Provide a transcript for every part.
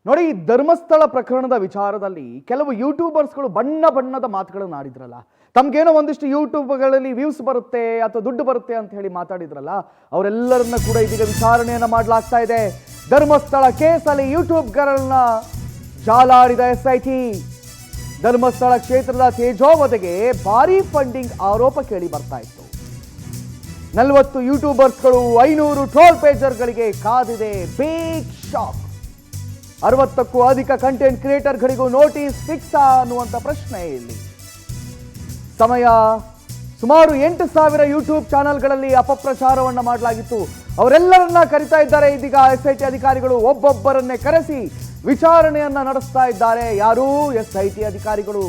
ನೋಡಿ, ಧರ್ಮಸ್ಥಳ ಪ್ರಕರಣದ ವಿಚಾರದಲ್ಲಿ ಕೆಲವು ಯೂಟ್ಯೂಬರ್ಸ್ಗಳು ಬಣ್ಣ ಬಣ್ಣದ ಮಾತುಗಳನ್ನು ಆಡಿದ್ರಲ್ಲ. ತಮ್ಗೇನೋ ಒಂದಿಷ್ಟು ಯೂಟ್ಯೂಬ್ಗಳಲ್ಲಿ ವ್ಯೂಸ್ ಬರುತ್ತೆ ಅಥವಾ ದುಡ್ಡು ಬರುತ್ತೆ ಅಂತ ಹೇಳಿ ಮಾತಾಡಿದ್ರಲ್ಲ, ಅವರೆಲ್ಲರನ್ನ ಕೂಡ ಇದೀಗ ವಿಚಾರಣೆಯನ್ನ ಮಾಡಲಾಗ್ತಾ ಇದೆ. ಧರ್ಮಸ್ಥಳ ಕೇಸಲ್ಲಿ ಯೂಟ್ಯೂಬ್ಗಳನ್ನ ಜಾಲಾಡಿದ SIT. ಧರ್ಮಸ್ಥಳ ಕ್ಷೇತ್ರದ ತೇಜೋವಧೆಗೆ ಭಾರಿ ಫಂಡಿಂಗ್ ಆರೋಪ ಕೇಳಿ ಬರ್ತಾ ಇತ್ತು. 40 ಯೂಟ್ಯೂಬರ್ಸ್ಗಳು 500 ಟ್ರೋಲ್ ಪೇಜರ್ಗಳಿಗೆ ಕಾದಿದೆ ಬಿಗ್ ಶಾಕ್. 60ಕ್ಕೂ ಅಧಿಕ ಕಂಟೆಂಟ್ ಕ್ರಿಯೇಟರ್ಗಳಿಗೂ ನೋಟಿಸ್ ಫಿಕ್ಸ್ ಅನ್ನುವಂಥ ಪ್ರಶ್ನೆ ಇಲ್ಲಿ. ಸಮಯ ಸುಮಾರು 8,000 ಯೂಟ್ಯೂಬ್ ಚಾನೆಲ್ಗಳಲ್ಲಿ ಅಪಪ್ರಚಾರವನ್ನ ಮಾಡಲಾಗಿತ್ತು. ಅವರೆಲ್ಲರನ್ನ ಕರಿತಾ ಇದ್ದಾರೆ ಇದೀಗ SIT ಅಧಿಕಾರಿಗಳು. ಒಬ್ಬೊಬ್ಬರನ್ನೇ ಕರೆಸಿ ವಿಚಾರಣೆಯನ್ನ ನಡೆಸ್ತಾ ಇದ್ದಾರೆ. ಯಾರು? SIT ಅಧಿಕಾರಿಗಳು.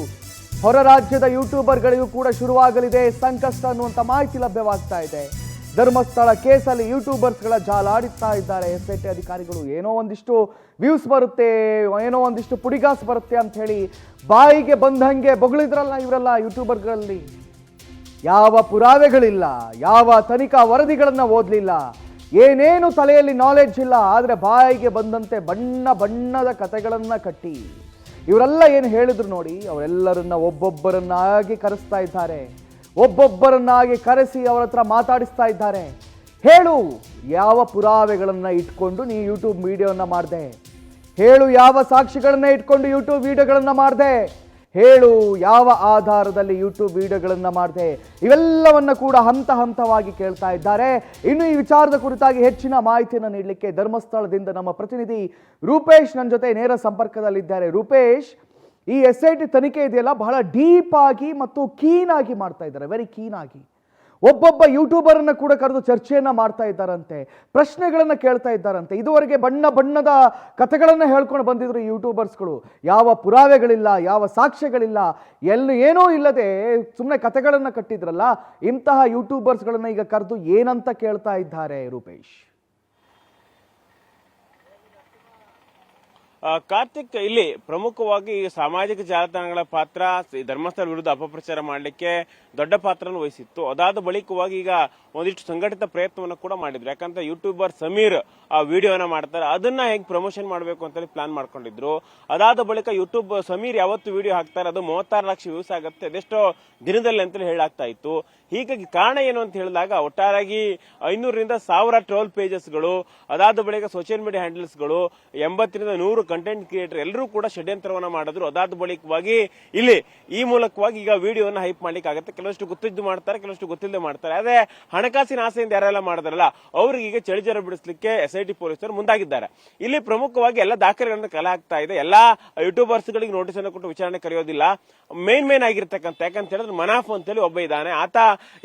ಹೊರ ರಾಜ್ಯದ ಯೂಟ್ಯೂಬರ್ಗಳಿಗೂ ಕೂಡ ಶುರುವಾಗಲಿದೆ ಸಂಕಷ್ಟ ಅನ್ನುವಂಥ ಮಾಹಿತಿ ಲಭ್ಯವಾಗ್ತಾ ಇದೆ. ಧರ್ಮಸ್ಥಳ ಕೇಸಲ್ಲಿ ಯೂಟ್ಯೂಬರ್ಸ್ಗಳ ಜಾಲಾಡಿಸ್ತಾ ಇದ್ದಾರೆ SIT ಅಧಿಕಾರಿಗಳು. ಏನೋ ಒಂದಿಷ್ಟು ವ್ಯೂಸ್ ಬರುತ್ತೆ, ಏನೋ ಒಂದಿಷ್ಟು ಪುಡಿಗಾಸ್ ಬರುತ್ತೆ ಅಂತ ಹೇಳಿ ಬಾಯಿಗೆ ಬಂದಂಗೆ ಬೊಗಳಿದ್ರಲ್ಲ ಇವರೆಲ್ಲ ಯೂಟ್ಯೂಬರ್ಗಳಲ್ಲಿ. ಯಾವ ಪುರಾವೆಗಳಿಲ್ಲ, ಯಾವ ತನಿಖಾ ವರದಿಗಳನ್ನ ಓದಲಿಲ್ಲ, ಏನೇನು ತಲೆಯಲ್ಲಿ ನಾಲೆಡ್ಜ್ ಇಲ್ಲ. ಆದರೆ ಬಾಯಿಗೆ ಬಂದಂತೆ ಬಣ್ಣ ಬಣ್ಣದ ಕಥೆಗಳನ್ನ ಕಟ್ಟಿ ಇವರೆಲ್ಲ ಏನು ಹೇಳಿದ್ರು ನೋಡಿ, ಅವರೆಲ್ಲರನ್ನ ಒಬ್ಬೊಬ್ಬರನ್ನಾಗಿ ಕರೆಸ್ತಾ ಇದ್ದಾರೆ. ಒಬ್ಬೊಬ್ಬರನ್ನಾಗಿ ಕರೆಸಿ ಅವರ ಹತ್ರ ಮಾತಾಡಿಸ್ತಾ ಇದ್ದಾರೆ. ಹೇಳು, ಯಾವ ಪುರಾವೆಗಳನ್ನ ಇಟ್ಕೊಂಡು ನೀ ಯೂಟ್ಯೂಬ್ ವಿಡಿಯೋನ ಮಾಡಿದೆ? ಹೇಳು, ಯಾವ ಸಾಕ್ಷಿಗಳನ್ನ ಇಟ್ಕೊಂಡು ಯೂಟ್ಯೂಬ್ ವಿಡಿಯೋಗಳನ್ನ ಮಾಡಿದೆ? ಹೇಳು, ಯಾವ ಆಧಾರದಲ್ಲಿ ಯೂಟ್ಯೂಬ್ ವಿಡಿಯೋಗಳನ್ನ ಮಾಡಿದೆ? ಇವೆಲ್ಲವನ್ನ ಕೂಡ ಹಂತ ಹಂತವಾಗಿ ಕೇಳ್ತಾ ಇದ್ದಾರೆ. ಇನ್ನು ಈ ವಿಚಾರದ ಕುರಿತಾಗಿ ಹೆಚ್ಚಿನ ಮಾಹಿತಿಯನ್ನು ನೀಡಲಿಕ್ಕೆ ಧರ್ಮಸ್ಥಳದಿಂದ ನಮ್ಮ ಪ್ರತಿನಿಧಿ ರೂಪೇಶ್ ನನ್ನ ಜೊತೆ ನೇರ ಸಂಪರ್ಕದಲ್ಲಿದ್ದಾರೆ. ರೂಪೇಶ್, ಈ SIT ತನಿಖೆ ಇದೆಯಲ್ಲ, ಬಹಳ ಡೀಪ್ ಆಗಿ ಮತ್ತು ಕೀನ್ ಆಗಿ ಮಾಡ್ತಾ ಇದ್ದಾರೆ, ವೆರಿ ಕೀನ್ ಆಗಿ. ಒಬ್ಬೊಬ್ಬ ಯೂಟ್ಯೂಬರನ್ನ ಕೂಡ ಕರೆದು ಚರ್ಚೆಯನ್ನ ಮಾಡ್ತಾ ಇದ್ದಾರಂತೆ, ಪ್ರಶ್ನೆಗಳನ್ನ ಕೇಳ್ತಾ ಇದ್ದಾರಂತೆ. ಇದುವರೆಗೆ ಬಣ್ಣ ಬಣ್ಣದ ಕಥೆಗಳನ್ನ ಹೇಳ್ಕೊಂಡು ಬಂದಿದ್ರು ಯೂಟ್ಯೂಬರ್ಸ್ಗಳು. ಯಾವ ಪುರಾವೆಗಳಿಲ್ಲ, ಯಾವ ಸಾಕ್ಷ್ಯಗಳಿಲ್ಲ, ಏನೂ ಇಲ್ಲದೆ ಸುಮ್ಮನೆ ಕಥೆಗಳನ್ನ ಕಟ್ಟಿದ್ರಲ್ಲ, ಇಂತಹ ಯೂಟ್ಯೂಬರ್ಸ್ಗಳನ್ನ ಈಗ ಕರೆದು ಏನಂತ ಕೇಳ್ತಾ ಇದ್ದಾರೆ ರೂಪೇಶ್? ಕಾರ್ತಿಕ್, ಇಲ್ಲಿ ಪ್ರಮುಖವಾಗಿ ಸಾಮಾಜಿಕ ಜಾಲತಾಣಗಳ ಪಾತ್ರ ಧರ್ಮಸ್ಥಳ ವಿರುದ್ಧ ಅಪಪ್ರಚಾರ ಮಾಡಲಿಕ್ಕೆ ದೊಡ್ಡ ಪಾತ್ರವನ್ನು ವಹಿಸಿತ್ತು. ಅದಾದ ಬಳಿಕವಾಗಿ ಈಗ ಒಂದಿಷ್ಟು ಸಂಘಟಿತ ಪ್ರಯತ್ನವನ್ನು ಕೂಡ ಮಾಡಿದ್ರು. ಯಾಕಂದ್ರೆ ಯೂಟ್ಯೂಬರ್ ಸಮೀರ್ ಆ ವಿಡಿಯೋನ ಮಾಡ್ತಾರೆ, ಅದನ್ನ ಹೆಂಗ್ ಪ್ರಮೋಷನ್ ಮಾಡಬೇಕು ಅಂತೇಳಿ ಪ್ಲಾನ್ ಮಾಡ್ಕೊಂಡಿದ್ರು. ಅದಾದ ಬಳಿಕ ಯೂಟ್ಯೂಬ್ ಸಮೀರ್ ಯಾವತ್ತು ವಿಡಿಯೋ ಹಾಕ್ತಾರೆ ಅದು 36 ಲಕ್ಷ ವ್ಯೂಸ್ ಆಗುತ್ತೆ, ಅದೆಷ್ಟೋ ದಿನದಲ್ಲಿ ಅಂತೇಳಿ ಹೇಳಾಗ್ತಾ ಇತ್ತು. ಹೀಗಾಗಿ ಕಾರಣ ಏನು ಅಂತ ಹೇಳಿದಾಗ ಒಟ್ಟಾರಾಗಿ 500ರಿಂದ 1000 ಟ್ರೋಲ್ ಪೇಜಸ್ಗಳು, ಅದಾದ ಬಳಿಕ ಸೋಷಿಯಲ್ ಮೀಡಿಯಾ ಹ್ಯಾಂಡಲ್ಸ್ಗಳು, 80ರಿಂದ 100 ಕಂಟೆಂಟ್ ಕ್ರಿಯೇಟರ್ ಎಲ್ಲರೂ ಕೂಡ ಷಡ್ಯಂತ್ರವನ್ನ ಮಾಡಿದ್ರು. ಅದಾದ ಬಳಿಕವಾಗಿ ಇಲ್ಲಿ ಈ ಮೂಲಕವಾಗಿ ಈಗ ವಿಡಿಯೋನ ಹೈಪ್ ಮಾಡ್ಲಿಕ್ಕೆ ಆಗುತ್ತೆ. ಕೆಲವಷ್ಟು ಗೊತ್ತಿದ್ದು ಮಾಡ್ತಾರೆ, ಕೆಲವಷ್ಟು ಗೊತ್ತಿಲ್ಲದೆ ಮಾಡ್ತಾರೆ. ಅದೇ ಹಣಕಾಸಿನ ಆಸೆಯಿಂದ ಯಾರೆಲ್ಲ ಮಾಡಿದಾರಲ್ಲ ಅವ್ರಿಗೆ ಈಗ ಚಳಿಜರ ಬಿಡಿಸಲಿಕ್ಕೆ SIT ಪೊಲೀಸರು ಮುಂದಾಗಿದ್ದಾರೆ. ಇಲ್ಲಿ ಪ್ರಮುಖವಾಗಿ ಎಲ್ಲ ದಾಖಲೆಗಳನ್ನು ಕಲೆ ಹಾಕ್ತಾ ಇದೆ. ಎಲ್ಲಾ ಯೂಟ್ಯೂಬರ್ಸ್ ಗಳಿಗೆ ನೋಟಿಸ್ ಅನ್ನು ಕೊಟ್ಟು ವಿಚಾರಣೆ ಕರೆಯೋದಿಲ್ಲ. ಮೇನ್ ಆಗಿರ್ತಕ್ಕಂಥ, ಯಾಕಂತ ಹೇಳಿದ್ರೆ ಮನಾಫ್ ಅಂತೇಳಿ ಒಬ್ಬ ಇದ್ದಾನೆ, ಆತ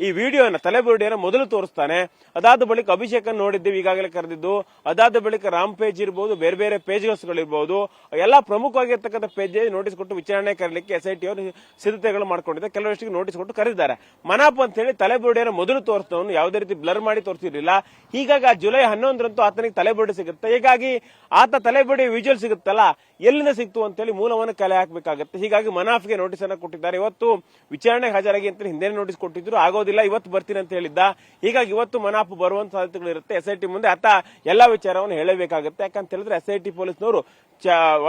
ಈ ವಿಡಿಯೋನ ತಲೆಬುರುಡಿಯನ್ನು ಮೊದಲು ತೋರಿಸ್ತಾನೆ. ಅದಾದ ಬಳಿಕ ಅಭಿಷೇಕ್ ನೋಡಿದ್ದೇವೆ ಈಗಾಗಲೇ ಕರೆದಿದ್ದು. ಅದಾದ ಬಳಿಕ ರಾಮ್ ಪೇಜ್ ಇರಬಹುದು, ಬೇರೆ ಬೇರೆ ಪೇಜ್ಗಳಿರ್ಬಹುದು, ಎಲ್ಲಾ ಪ್ರಮುಖವಾಗಿರ್ತಕ್ಕಂಥ ಪೇಜ್ ನೋಟಿಸ್ ಕೊಟ್ಟು ವಿಚಾರಣೆ ಕರೀಲಿಕ್ಕೆ SIT ಅವರು ಸಿದ್ಧತೆಗಳು ಮಾಡ್ಕೊಂಡಿದ್ದಾರೆ. ಕೆಲವಷ್ಟಿಗೆ ನೋಟಿಸ್ ಕೊಟ್ಟು ಕರೆದಿದ್ದಾರೆ. ಮನಾಫ್ ಅಂತ ಹೇಳಿ ತಲೆಬುರುಡಿಯನ್ನು ಮೊದಲು ತೋರಿಸ್ತವನು, ಯಾವುದೇ ರೀತಿ ಬ್ಲರ್ ಮಾಡಿ ತೋರಿಸಿರ್ಲಿಲ್ಲ. ಹೀಗಾಗಿ ಜುಲೈ 11ರಂತೂ ಆತನಿಗೆ ತಲೆಬುರುಡಿ ಸಿಗುತ್ತೆ. ಹೀಗಾಗಿ ಆತ ತಲೆಬುರುಡಿ ವಿಜುವಲ್ ಸಿಗುತ್ತಲ್ಲ, ಎಲ್ಲಿಂದ ಸಿಕ್ತು ಅಂತೇಳಿ ಮೂಲವನ್ನು ಕಲೆ ಹಾಕಬೇಕಾಗುತ್ತೆ. ಹೀಗಾಗಿ ಮನಾಫ್ಗೆ ನೋಟಿಸ್ ಅನ್ನು ಕೊಟ್ಟಿದ್ದಾರೆ. ಇವತ್ತು ವಿಚಾರಣೆಗೆ ಹಾಜರಾಗಿ ಅಂತ ಹಿಂದೆ ನೋಟಿಸ್ ಕೊಟ್ಟಿದ್ರು, ಆಗೋದಿಲ್ಲ ಇವತ್ತು ಬರ್ತೀನಿ ಅಂತ ಹೇಳಿದ್ದ. ಹೀಗಾಗಿ ಇವತ್ತು ಮನಾಫ್ ಬರುವಂತ ಸಾಧ್ಯತೆಗಳಿರುತ್ತೆ. SIT ಮುಂದೆ ಆತ ಎಲ್ಲಾ ವಿಚಾರವನ್ನು ಹೇಳಬೇಕಾಗುತ್ತೆ. ಯಾಕಂತ ಹೇಳಿದ್ರೆ SIT ಪೊಲೀಸ್ನವರು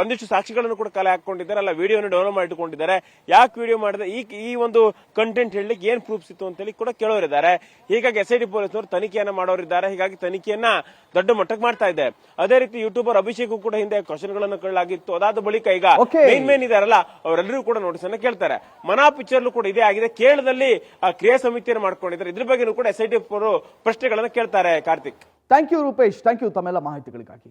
ಒಂದಿಷ್ಟು ಸಾಕ್ಷಿಗಳನ್ನು ಕೂಡ ಕಲೆ ಹಾಕೊಂಡಿದ್ದಾರೆ, ಅಲ್ಲ ವಿಡಿಯೋನ ಡೌನ್ಲೋಡ್ ಮಾಡಿಕೊಂಡಿದ್ದಾರೆ. ಯಾಕೆ ವಿಡಿಯೋ ಮಾಡಿದ್ರೆ, ಈ ಒಂದು ಕಂಟೆಂಟ್ ಹೇಳಲಿಕ್ಕೆ ಏನ್ ಪ್ರೂಫ್ಸ್ ಇತ್ತು ಅಂತೇಳಿ ಕೂಡ ಕೇಳೋರಿದ್ದಾರೆ. ಹೀಗಾಗಿ SIT ಪೊಲೀಸ್ನವರು ತನಿಖೆಯನ್ನ ಮಾಡೋರಿದ್ದಾರೆ. ಹೀಗಾಗಿ ತನಿಖೆಯನ್ನ ದೊಡ್ಡ ಮಟ್ಟಕ್ಕೆ ಮಾಡ್ತಾ ಇದೆ. ಅದೇ ರೀತಿ ಯೂಟ್ಯೂಬರ್ ಅಭಿಷೇಕ್ ಕೂಡ ಹಿಂದೆ ಕ್ವಶನ್ಗಳನ್ನು ಕೇಳಲಾಗಿತ್ತು. ಅದಾದ ಬಳಿಕ ಈಗ ಮೇನ್ ಇದಾರಲ್ಲ ಅವರೆಲ್ಲರೂ ಕೂಡ ನೋಟಿಸ್ ಅನ್ನ ಕೇಳ್ತಾರೆ. ಮನಾ ಪಿಕ್ಚರ್ ಕೂಡ ಇದೇ ಆಗಿದೆ. ಕೇರಳದಲ್ಲಿ ಕ್ರಿಯಾ ಸಮಿತಿಯನ್ನು ಮಾಡ್ಕೊಂಡಿದ್ದಾರೆ. ಇದ್ರ ಬಗ್ಗೆ ಕೂಡ SIT ಪ್ರಶ್ನೆಗಳನ್ನು ಕೇಳ್ತಾರೆ. Karthik, thank you Rupesh, thank you ತಮ್ಮೆಲ್ಲ ಮಾಹಿತಿಗಳಿಗಾಗಿ.